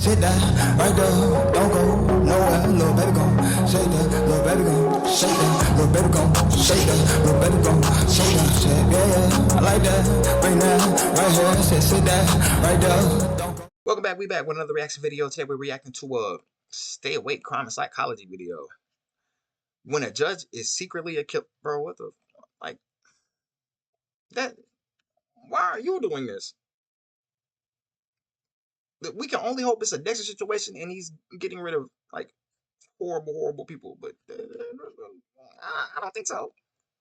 sit that right there, don't go nowhere, little baby gon' shake that, little baby gon' shake that, little baby gon' shake that, little baby gon' shake that, shit, yeah, I like that, bring that right here, sit that right there, don't go. Welcome back, we back with another reaction video. Today we're reacting to a stay awake crime and psychology video. When a judge is secretly a killer, bro, what the, like, that, why are you doing this? We can only hope it's a Dexter situation and he's getting rid of, like, horrible people, but I don't think so.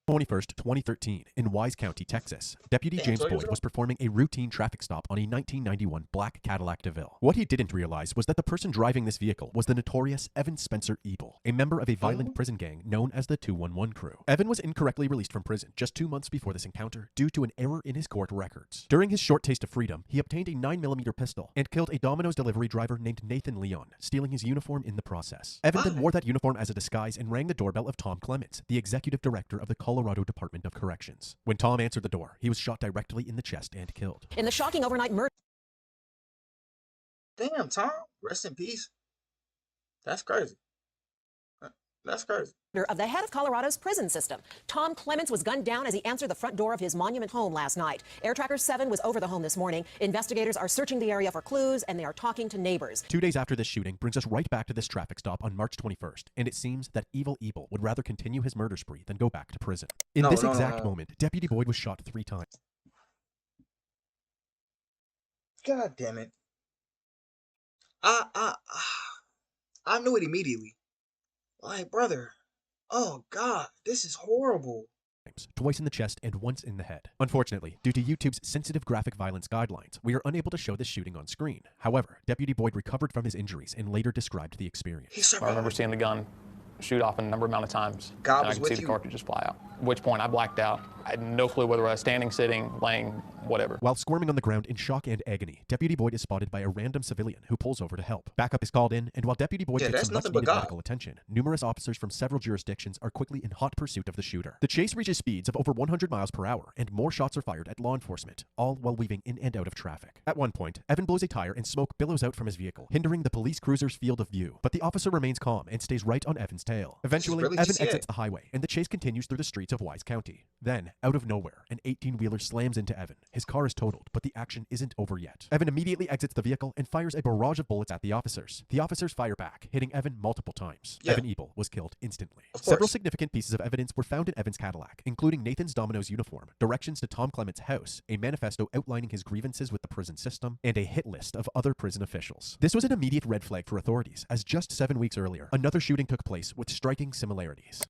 21st, 2013, in Wise County, Texas, Deputy James Boyd was performing a routine traffic stop on a 1991 black Cadillac DeVille. What he didn't realize was that the person driving this vehicle was the notorious Evan Spencer Ebel, a member of a violent prison gang known as the 211 Crew. Evan was incorrectly released from prison just 2 months before this encounter due to an error in his court records. During his short taste of freedom, he obtained a 9mm pistol and killed a Domino's delivery driver named Nathan Leon, stealing his uniform in the process. Evan then wore that uniform as a disguise and rang the doorbell of Tom Clements, the executive director of the Colorado Department of Corrections. When Tom answered the door, he was shot directly in the chest and killed. In the shocking overnight murder. Damn, Tom, rest in peace. That's crazy. That's crazy. Of the head of Colorado's prison system. Tom Clements was gunned down as he answered the front door of his Monument home last night. Air Tracker 7 was over the home this morning. Investigators are searching the area for clues, and they are talking to neighbors. 2 days after this shooting brings us right back to this traffic stop on March 21st, and it seems that Evil Ebel would rather continue his murder spree than go back to prison. In this exact moment, Deputy Boyd was shot 3 times. God damn it. I knew it immediately. Like, brother, oh God, this is horrible. Twice in the chest and once in the head. Unfortunately, due to YouTube's sensitive graphic violence guidelines, we are unable to show this shooting on screen. However, Deputy Boyd recovered from his injuries and later described the experience. I remember seeing the gun shoot off a number amount of times, God and I was could with see the you. cartridges fly out. At which point I blacked out. I had no clue whether I was standing, sitting, laying, whatever. While squirming on the ground in shock and agony, Deputy Boyd is spotted by a random civilian who pulls over to help. Backup is called in, and while Deputy Boyd gets some much-needed medical attention, numerous officers from several jurisdictions are quickly in hot pursuit of the shooter. The chase reaches speeds of over 100 miles per hour, and more shots are fired at law enforcement, all while weaving in and out of traffic. At one point, Evan blows a tire and smoke billows out from his vehicle, hindering the police cruiser's field of view, but the officer remains calm and stays right on Evan's tail. Eventually, Evan exits the highway, and the chase continues through the streets of Wise County. Then, out of nowhere, an 18-wheeler slams into Evan. His car is totaled, but the action isn't over yet. Evan immediately exits the vehicle and fires a barrage of bullets at the officers. The officers fire back, hitting Evan multiple times. Evan Ebel was killed instantly. Several significant pieces of evidence were found in Evan's Cadillac, including Nathan's Domino's uniform, directions to Tom Clements' house, a manifesto outlining his grievances with the prison system, and a hit list of other prison officials. This was an immediate red flag for authorities, as just 7 weeks earlier, another shooting took place with striking similarities.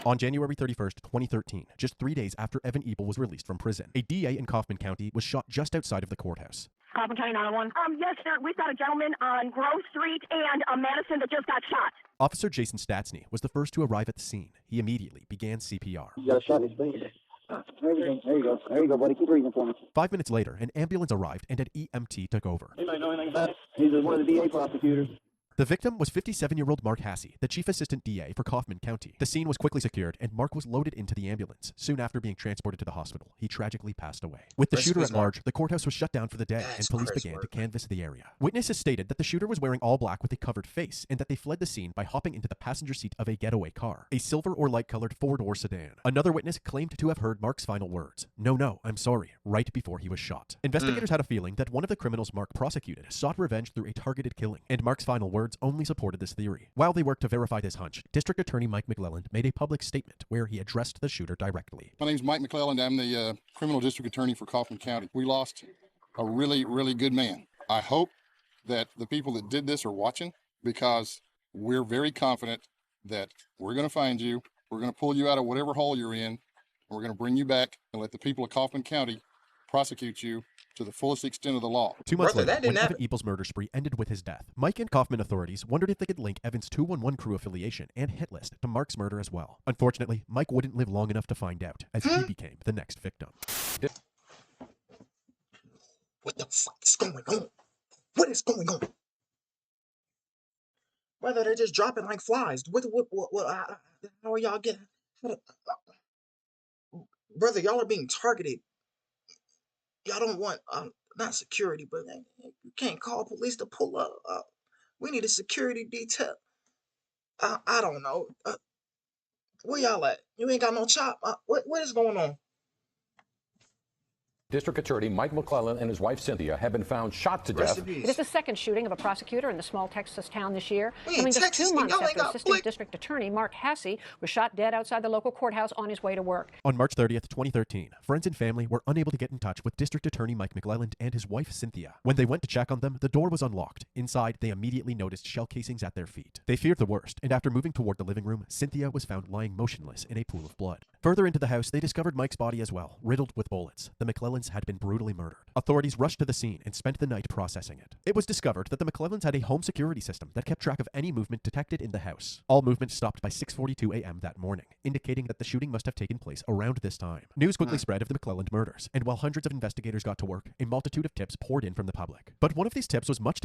On January 31st, 2013, just 3 days after Evan Ebel was released from prison, a DA in Kaufman County was shot just outside of the courthouse. Kaufman County 911. Yes, sir. We've got a gentleman on Grove Street and Madison that just got shot. Officer Jason Statsny was the first to arrive at the scene. He immediately began CPR. You got a shot in his face. There you go. There you go, buddy. Keep breathing for me. 5 minutes later, an ambulance arrived and an EMT took over. Anybody know anything about it? He's one of the DA prosecutors. The victim was 57-year-old Mark Hassey, the chief assistant DA for Kaufman County. The scene was quickly secured, and Mark was loaded into the ambulance. Soon after being transported to the hospital, he tragically passed away. With the shooter at large, the courthouse was shut down for the day, and police began to canvass the area. Witnesses stated that the shooter was wearing all black with a covered face, and that they fled the scene by hopping into the passenger seat of a getaway car, a silver or light-colored four-door sedan. Another witness claimed to have heard Mark's final words, "No, I'm sorry," right before he was shot. Investigators had a feeling that one of the criminals Mark prosecuted sought revenge through a targeted killing, and Mark's final words only supported this theory. While they worked to verify this hunch, District Attorney Mike McClelland made a public statement where he addressed the shooter directly. My name's Mike McClelland. I'm the criminal district attorney for Kaufman County. We lost a really, really good man. I hope that the people that did this are watching, because we're very confident that we're going to find you. We're going to pull you out of whatever hole you're in, and we're going to bring you back and let the people of Kaufman County prosecute you to the fullest extent of the law. 2 months later, when Evan Ebel's murder spree ended with his death, Mike and Kaufman authorities wondered if they could link Evan's 211 Crew affiliation and hit list to Mark's murder as well. Unfortunately, Mike wouldn't live long enough to find out, as he became the next victim. What the fuck is going on? What is going on? Brother, they're just dropping like flies. How are y'all getting? Brother, y'all are being targeted. Y'all don't want, not security, but you can't call police to pull up. We need a security detail. I don't know. Where y'all at? You ain't got no chop. What is going on? District Attorney Mike McClellan and his wife Cynthia have been found shot to death. It is the second shooting of a prosecutor in the small Texas town this year, coming just Texas, 2 months y'all ain't after got Assistant Blick. District Attorney Mark Hasse was shot dead outside the local courthouse on his way to work. On March 30th, 2013, friends and family were unable to get in touch with District Attorney Mike McClelland and his wife Cynthia. When they went to check on them, the door was unlocked. Inside, they immediately noticed shell casings at their feet. They feared the worst, and after moving toward the living room, Cynthia was found lying motionless in a pool of blood. Further into the house, they discovered Mike's body as well, riddled with bullets. The McClellans had been brutally murdered. Authorities rushed to the scene and spent the night processing it. It was discovered that the McClellans had a home security system that kept track of any movement detected in the house. All movement stopped by 6:42 a.m. that morning, indicating that the shooting must have taken place around this time. News quickly spread of the McClelland murders, and while hundreds of investigators got to work, a multitude of tips poured in from the public. But one of these tips was much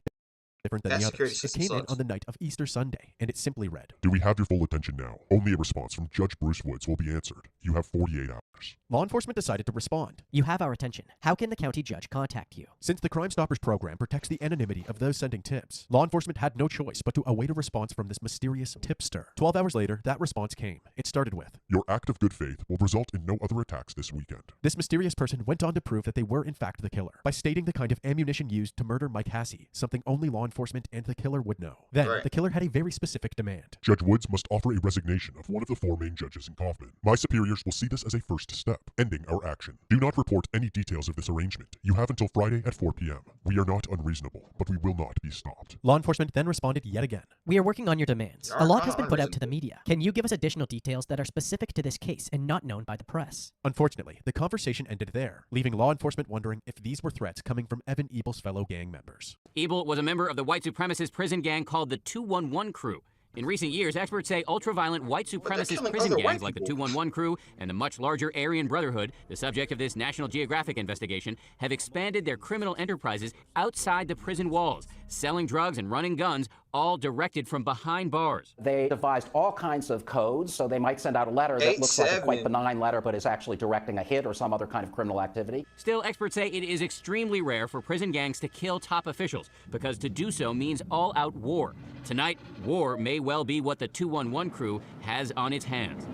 different than the others. It came in on the night of Easter Sunday, and it simply read, "Do we have your full attention now? Only a response from Judge Bruce Woods will be answered. You have 48 hours. Law enforcement decided to respond. You have our attention. How can the county judge contact you? Since the Crime Stoppers program protects the anonymity of those sending tips, law enforcement had no choice but to await a response from this mysterious tipster. 12 hours later, that response came. It started with, Your act of good faith will result in no other attacks this weekend. This mysterious person went on to prove that they were in fact the killer by stating the kind of ammunition used to murder Mike Hasse, something only law enforcement and the killer would know. Then, the killer had a very specific demand. Judge Woods must offer a resignation of one of the 4 main judges in Kaufman. My superiors will see this as a first step, ending our action. Do not report any details of this arrangement. You have until Friday at 4 p.m. We are not unreasonable, but we will not be stopped. Law enforcement then responded yet again. We are working on your demands. A lot has been put out to the media. Can you give us additional details that are specific to this case and not known by the press? Unfortunately, the conversation ended there, leaving law enforcement wondering if these were threats coming from Evan Ebel's fellow gang members. Ebel was a member of the white supremacist prison gang called the 211 Crew. In recent years, experts say ultra-violent white supremacist prison gangs like the 211 Crew and the much larger Aryan Brotherhood, the subject of this National Geographic investigation, have expanded their criminal enterprises outside the prison walls, selling drugs and running guns, all directed from behind bars. They devised all kinds of codes, so they might send out a letter that looks like a quite benign letter, but is actually directing a hit or some other kind of criminal activity. Still, experts say it is extremely rare for prison gangs to kill top officials, because to do so means all-out war. Tonight, war may well be what the 211 Crew has on its hands.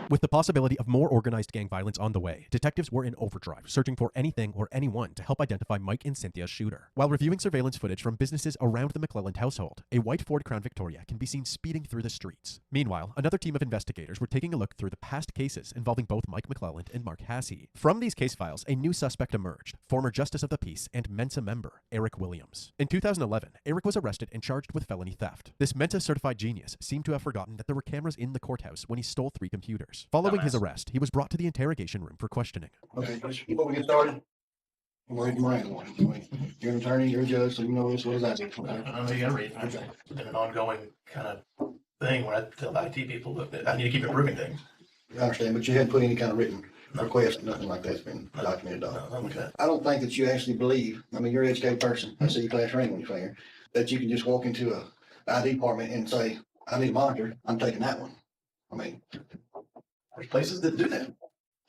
With the possibility of more organized gang violence on the way, detectives were in overdrive, searching for anything or anyone to help identify Mike and Cynthia's shooter. While reviewing surveillance footage from businesses around the McClelland household, a white Ford Crown Victoria can be seen speeding through the streets. Meanwhile, another team of investigators were taking a look through the past cases involving both Mike McClelland and Mark Hasse. From these case files, a new suspect emerged, former Justice of the Peace and Mensa member, Eric Williams. In 2011, Eric was arrested and charged with felony theft. This Mensa-certified genius seemed to have forgotten that there were cameras in the courthouse when he stole 3 computers. Following his arrest, he was brought to the interrogation room for questioning. Okay, before we get started, you're an attorney, you're a judge, so you know this. What does that mean? Okay. I know you gotta read. It's been an ongoing kind of thing where I tell IT people that I need to keep improving things. I understand, but you hadn't put any kind of written request, nothing like that's been documented on. Okay. I don't think that you actually believe, I mean, you're an educated person, I see your class ring when you're here, that you can just walk into a ID department and say, I need a monitor, I'm taking that one. I mean, there's places that do that.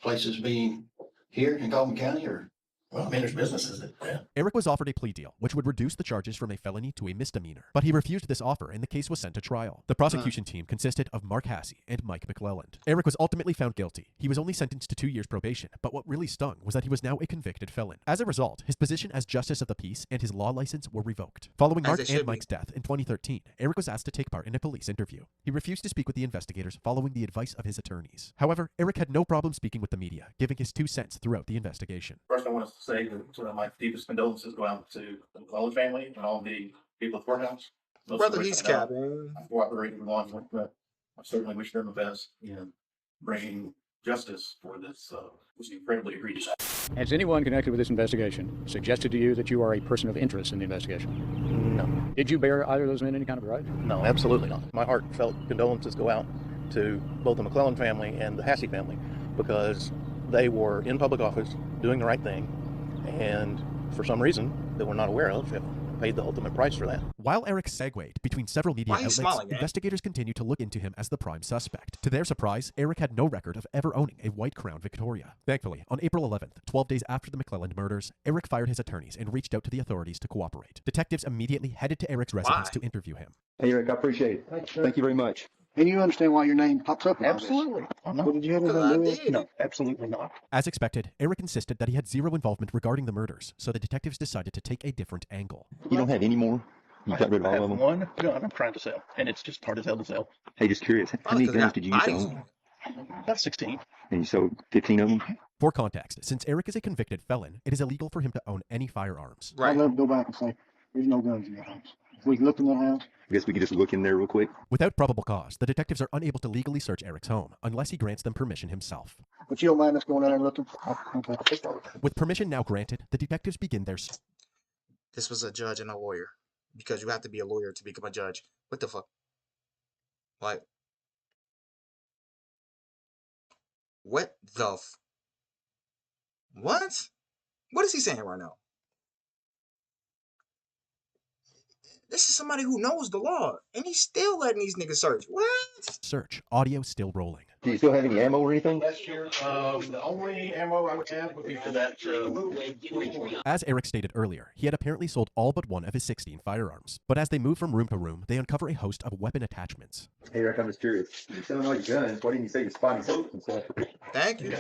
Places being here in Kaufman County or? Well, I mean, there's businesses that, yeah. Eric was offered a plea deal, which would reduce the charges from a felony to a misdemeanor. But he refused this offer, and the case was sent to trial. The prosecution team consisted of Mark Hasse and Mike McClelland. Eric was ultimately found guilty. He was only sentenced to 2 years probation, but what really stung was that he was now a convicted felon. As a result, his position as Justice of the Peace and his law license were revoked. Following Mark and Mike's death in 2013, Eric was asked to take part in a police interview. He refused to speak with the investigators following the advice of his attorneys. However, Eric had no problem speaking with the media, giving his 2 cents throughout the investigation. First, I want to say that my deepest condolences go out to the McClelland family and all the people at the courthouse. Brother, he's capping. I cooperated with law enforcement, but I certainly wish them the best in bringing justice for this was incredibly egregious. Has anyone connected with this investigation suggested to you that you are a person of interest in the investigation? No. Did you bear either of those men any kind of grudge? No, absolutely not. My heartfelt condolences go out to both the McClelland family and the Hasse family because they were in public office doing the right thing, and for some reason that we're not aware of, have paid the ultimate price for that. While Eric segued between several media outlets, investigators continued to look into him as the prime suspect. To their surprise, Eric had no record of ever owning a white Crown Victoria. Thankfully, on April 11th, 12 days after the McClelland murders, Eric fired his attorneys and reached out to the authorities to cooperate. Detectives immediately headed to Eric's residence to interview him. Hey, Eric, I appreciate it. Thank you very much. And you understand why your name pops up? Absolutely. What did you have to do? No, absolutely not. As expected, Eric insisted that he had zero involvement regarding the murders, so the detectives decided to take a different angle. You don't have any more? You got rid of all of them? One gun I'm trying to sell, and it's just hard as hell to sell. Hey, just curious, how many guns did you use to own? About 16. And you sold 15 of them? For context, since Eric is a convicted felon, it is illegal for him to own any firearms. I'd love to go back and say, there's no guns in your house. If we look in the house. I guess we could just look in there real quick. Without probable cause, the detectives are unable to legally search Eric's home unless he grants them permission himself. But you don't mind us going in there and looking? Okay. With permission now granted, the detectives begin their... This was a judge and a lawyer. Because you have to be a lawyer to become a judge. What the fuck? Like... What the f... What? What is he saying right now? This is somebody who knows the law, and he's still letting these niggas search. What? Search. Audio still rolling. Do you still have any ammo or anything? The only ammo I would have would be for that. As Eric stated earlier, he had apparently sold all but one of his 16 firearms. But as they move from room to room, they uncover a host of weapon attachments. Hey, Eric, I'm just curious. You're selling all your guns. Why didn't you say you're spotting and stuff? Thank you.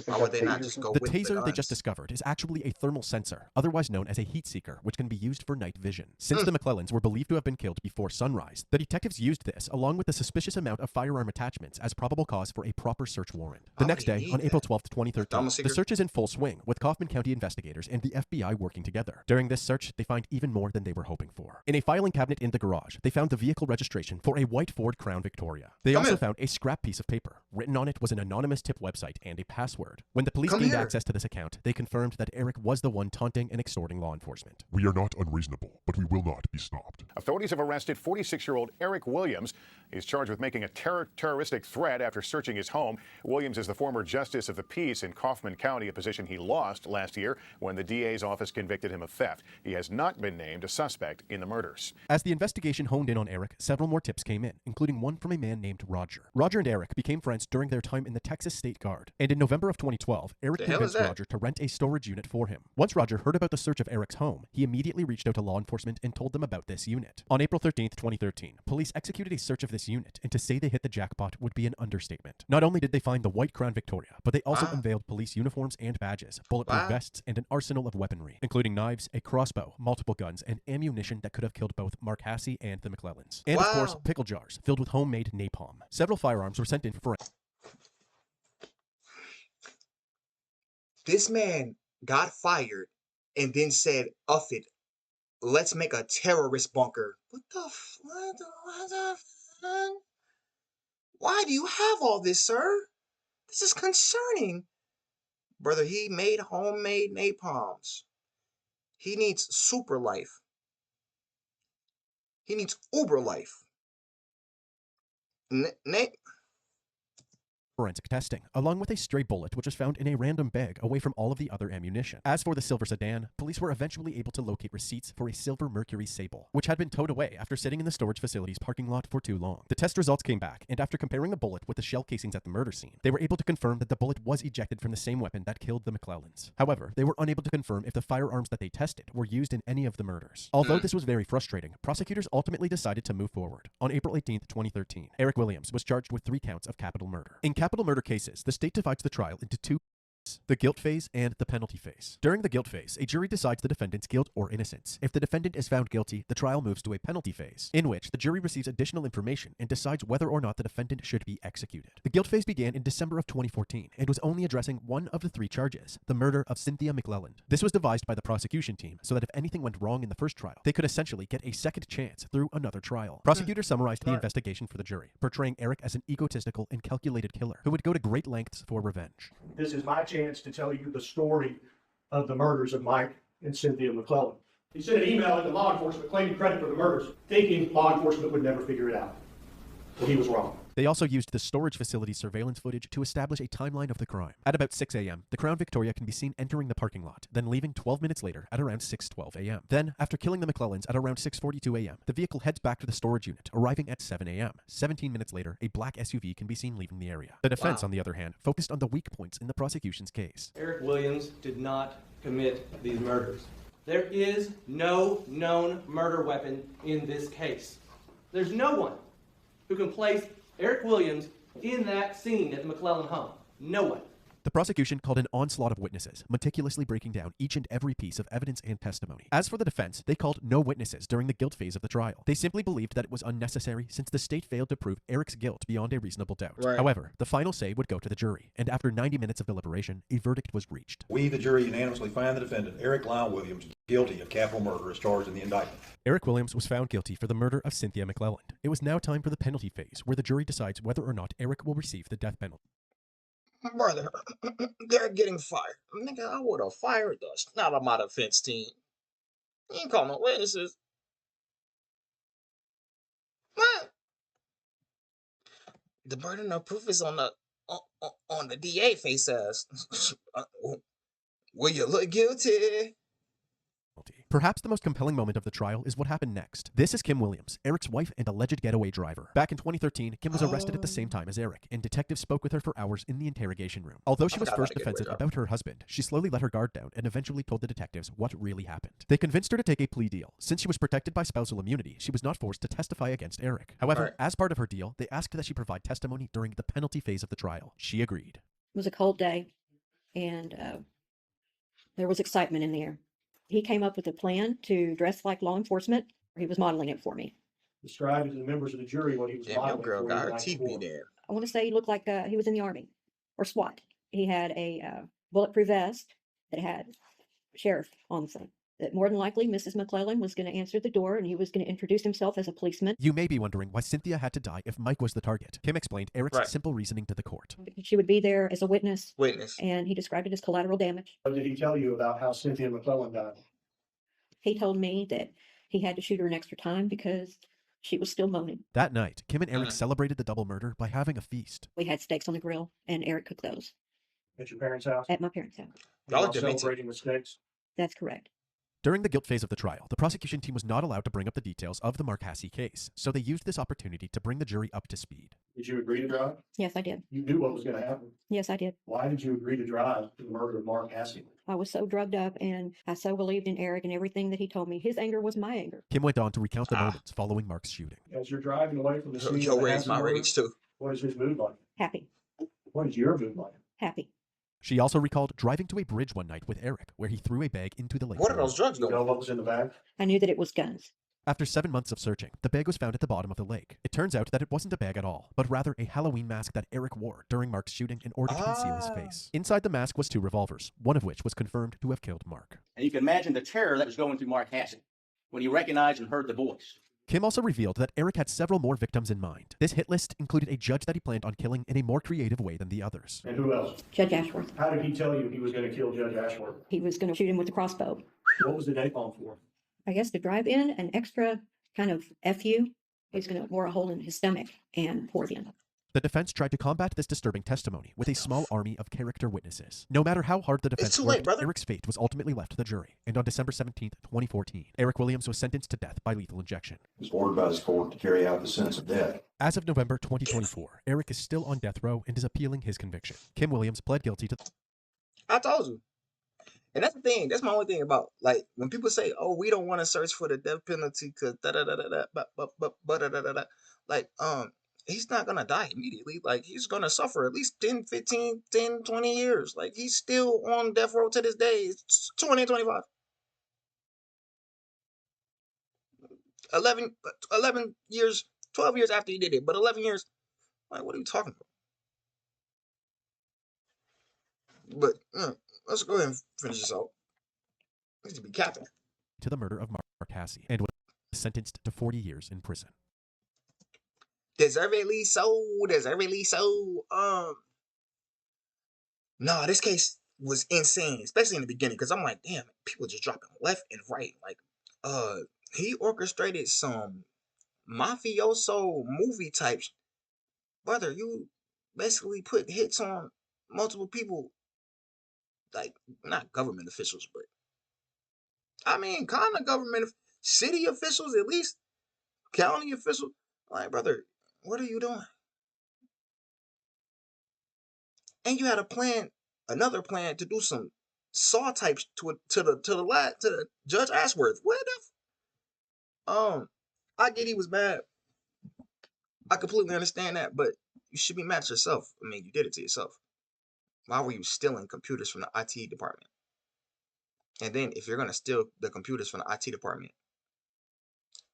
Why would they not just go the with taser they just discovered is actually a thermal sensor, otherwise known as a heat seeker, which can be used for night vision. Since the McClellans were believed to have been killed before sunrise, the detectives used this, along with the suspicious amount of firearm attachments, as probable cause for a proper search warrant. The next day, on April 12th, 2013, the search is in full swing, with Kaufman County investigators and the FBI working together. During this search, they find even more than they were hoping for. In a filing cabinet in the garage, they found the vehicle registration for a white Ford Crown Victoria. They also found a scrap piece of paper. Written on it was an anonymous tip website and a password. When the police gained access to this account, they confirmed that Eric was the one taunting and extorting law enforcement. We are not unreasonable, but we will not be stopped. Authorities have arrested 46-year-old Eric Williams. He's charged with making a terroristic threat after searching his home. Williams is the former justice of the peace in Kaufman County, a position he lost last year when the DA's office convicted him of theft. He has not been named a suspect in the murders. As the investigation honed in on Eric, several more tips came in, including one from a man named Roger. Roger and Eric became friends during their time in the Texas State Guard, and in November of 2012, Eric convinced Roger to rent a storage unit for him. Once Roger heard about the search of Eric's home, he immediately reached out to law enforcement and told them about this unit. On April 13th, 2013, police executed a search of this unit, and to say they hit the jackpot would be an understatement. Not only did they find the white Crown Victoria, but they also unveiled police uniforms and badges, bulletproof vests, and an arsenal of weaponry, including knives, a crossbow, multiple guns, and ammunition that could have killed both Mark Hasse and the McClellans. And of course, pickle jars filled with homemade napalm. Several firearms were sent in for... This man got fired and then said, "Uff it, let's make a terrorist bunker." What the fuck? Why do you have all this, sir? This is concerning. Brother, he made homemade napalms. He needs super life. He needs uber life. Forensic testing, along with a stray bullet which was found in a random bag away from all of the other ammunition. As for the silver sedan, police were eventually able to locate receipts for a silver Mercury Sable, which had been towed away after sitting in the storage facility's parking lot for too long. The test results came back, and after comparing the bullet with the shell casings at the murder scene, they were able to confirm that the bullet was ejected from the same weapon that killed the McClellans. However, they were unable to confirm if the firearms that they tested were used in any of the murders. Although this was very frustrating, prosecutors ultimately decided to move forward. On April 18th, 2013, Eric Williams was charged with 3 counts of capital murder. In capital murder cases, the state divides the trial into 2: the guilt phase and the penalty phase. During the guilt phase, a jury decides the defendant's guilt or innocence. If the defendant is found guilty, the trial moves to a penalty phase, in which the jury receives additional information and decides whether or not the defendant should be executed. The guilt phase began in December of 2014 and was only addressing one of the 3 charges, the murder of Cynthia McClelland. This was devised by the prosecution team so that if anything went wrong in the first trial, they could essentially get a second chance through another trial. Prosecutors summarized the investigation for the jury, portraying Eric as an egotistical and calculated killer who would go to great lengths for revenge. This is my chance to tell you the story of the murders of Mike and Cynthia McClelland. He sent an email into law enforcement claiming credit for the murders, thinking law enforcement would never figure it out. Well, he was wrong. They also used the storage facility's surveillance footage to establish a timeline of the crime. At about 6 a.m., the Crown Victoria can be seen entering the parking lot, then leaving 12 minutes later at around 6:12 a.m. Then, after killing the McClellans at around 6:42 a.m., the vehicle heads back to the storage unit, arriving at 7 a.m. 17 minutes later, a black SUV can be seen leaving the area. The defense, on the other hand, focused on the weak points in the prosecution's case. Eric Williams did not commit these murders. There is no known murder weapon in this case. There's no one who can place Eric Williams in that scene at the McClellan home. No one. The prosecution called an onslaught of witnesses, meticulously breaking down each and every piece of evidence and testimony. As for the defense, they called no witnesses during the guilt phase of the trial. They simply believed that it was unnecessary since the state failed to prove Eric's guilt beyond a reasonable doubt. Right. However, the final say would go to the jury, and after 90 minutes of deliberation, a verdict was reached. We, the jury, unanimously find the defendant, Eric Lyle Williams, guilty of capital murder as charged in the indictment. Eric Williams was found guilty for the murder of Cynthia McClelland. It was now time for the penalty phase, where the jury decides whether or not Eric will receive the death penalty. Brother, they're getting fired. Nigga, I would have fired the snot of my defense team. You ain't call no witnesses. What? The burden of proof is on the DA face ass. Will you look guilty? Perhaps the most compelling moment of the trial is what happened next. This is Kim Williams, Eric's wife and alleged getaway driver. Back in 2013, Kim was arrested at the same time as Eric, and detectives spoke with her for hours in the interrogation room. Although she was first defensive about her husband, she slowly let her guard down and eventually told the detectives what really happened. They convinced her to take a plea deal. Since she was protected by spousal immunity, she was not forced to testify against Eric. However, as part of her deal, they asked that she provide testimony during the penalty phase of the trial. She agreed. It was a cold day, and there was excitement in the air. He came up with a plan to dress like law enforcement. He was modeling it for me. Described to the members of the jury what he was modeling. Damn, your girl for got you her the night teeth before. beat in. I want to say he looked like he was in the Army or SWAT. He had a bulletproof vest that had sheriff on the front. That more than likely Mrs. McClellan was going to answer the door and he was going to introduce himself as a policeman. You may be wondering why Cynthia had to die if Mike was the target. Kim explained Eric's simple reasoning to the court. She would be there as a witness. Witness. And he described it as collateral damage. What did he tell you about how Cynthia McClellan died? He told me that he had to shoot her an extra time because she was still moaning. That night, Kim and Eric celebrated the double murder by having a feast. We had steaks on the grill and Eric cooked those. At your parents' house? At my parents' house. Y'all celebrating with steaks? That's correct. During the guilt phase of the trial, the prosecution team was not allowed to bring up the details of the Mark Hasse case, so they used this opportunity to bring the jury up to speed. Did you agree to drive? Yes, I did. You knew what was going to happen. Yes, I did. Why did you agree to drive to the murder of Mark Hasse? I was so drugged up and I so believed in Eric and everything that he told me. His anger was my anger. Kim went on to recount the moments following Mark's shooting. As you're driving away from the scene, Your rage, my rage too. What is his mood like? Happy. What is your mood like? Happy. She also recalled driving to a bridge one night with Eric, where he threw a bag into the lake. What are those drugs You know what was in the bag? I knew that it was guns. After 7 months of searching, the bag was found at the bottom of the lake. It turns out that it wasn't a bag at all, but rather a Halloween mask that Eric wore during Mark's shooting in order to conceal his face. Inside the mask was 2 revolvers, one of which was confirmed to have killed Mark. And you can imagine the terror that was going through Mark Hasse when he recognized and heard the voice. Kim also revealed that Eric had several more victims in mind. This hit list included a judge that he planned on killing in a more creative way than the others. And who else? Judge Ashworth. How did he tell you he was going to kill Judge Ashworth? He was going to shoot him with a crossbow. What was the napalm for? I guess to drive in an extra kind of FU. He's going to bore a hole in his stomach and pour it in. The defense tried to combat this disturbing testimony with a small army of character witnesses. No matter how hard the defense worked, Eric's fate was ultimately left to the jury, and on December 17, 2014, Eric Williams was sentenced to death by lethal injection. He was ordered by this court to carry out the sentence of death. As of November 2024, Eric is still on death row and is appealing his conviction. Kim Williams pled guilty to... I told you. And that's the thing. That's my only thing about, like, when people say, oh, we don't want to search for the death penalty because like, he's not going to die immediately. Like, he's going to suffer at least 10, 15, 10, 20 years. Like, he's still on death row to this day. It's 2025. 11 years, 12 years after he did it, but 11 years, like, what are you talking about? But, let's go ahead and finish this out. Needs to be capping. To the murder of Mark Hasse, and was sentenced to 40 years in prison. Deservedly so. No, this case was insane, especially in the beginning, because I'm like, damn, people just dropping left and right. Like, he orchestrated some mafioso movie types brother, you basically put hits on multiple people, like not government officials, but I mean, kind of government, city officials at least, county officials. Like, brother, what are you doing? And you had a plan, another plan to do some saw types to the Judge Ashworth. What if? I get he was mad. I completely understand that, but you should be mad at yourself. I mean, you did it to yourself. Why were you stealing computers from the IT department? And then if you're gonna steal the computers from the IT department,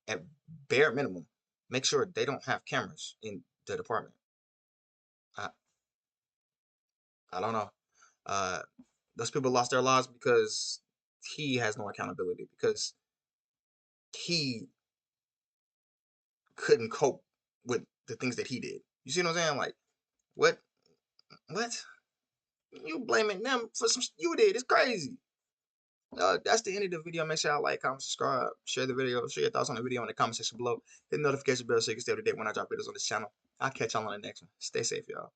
at bare minimum, make sure they don't have cameras in the department. I don't know. Those people lost their lives because he has no accountability, because he couldn't cope with the things that he did. You see what I'm saying? Like, what? You blaming them for some you did? It's crazy. That's the end of the video. Make sure y'all like, comment, subscribe, share the video, share your thoughts on the video in the comment section below. Hit the notification bell so you can stay up to date when I drop videos on this channel. I'll catch y'all on the next one. Stay safe, y'all.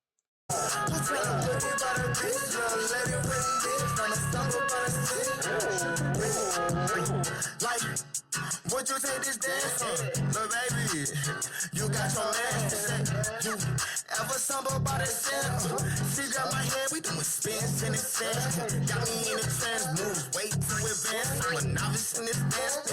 Would you take this dance from? But baby, you got your man to say. You ever stumble by the center? She got my head, we doing spins in the sand. Got me in the trance, moves way too advanced. I'm a novice in this dance.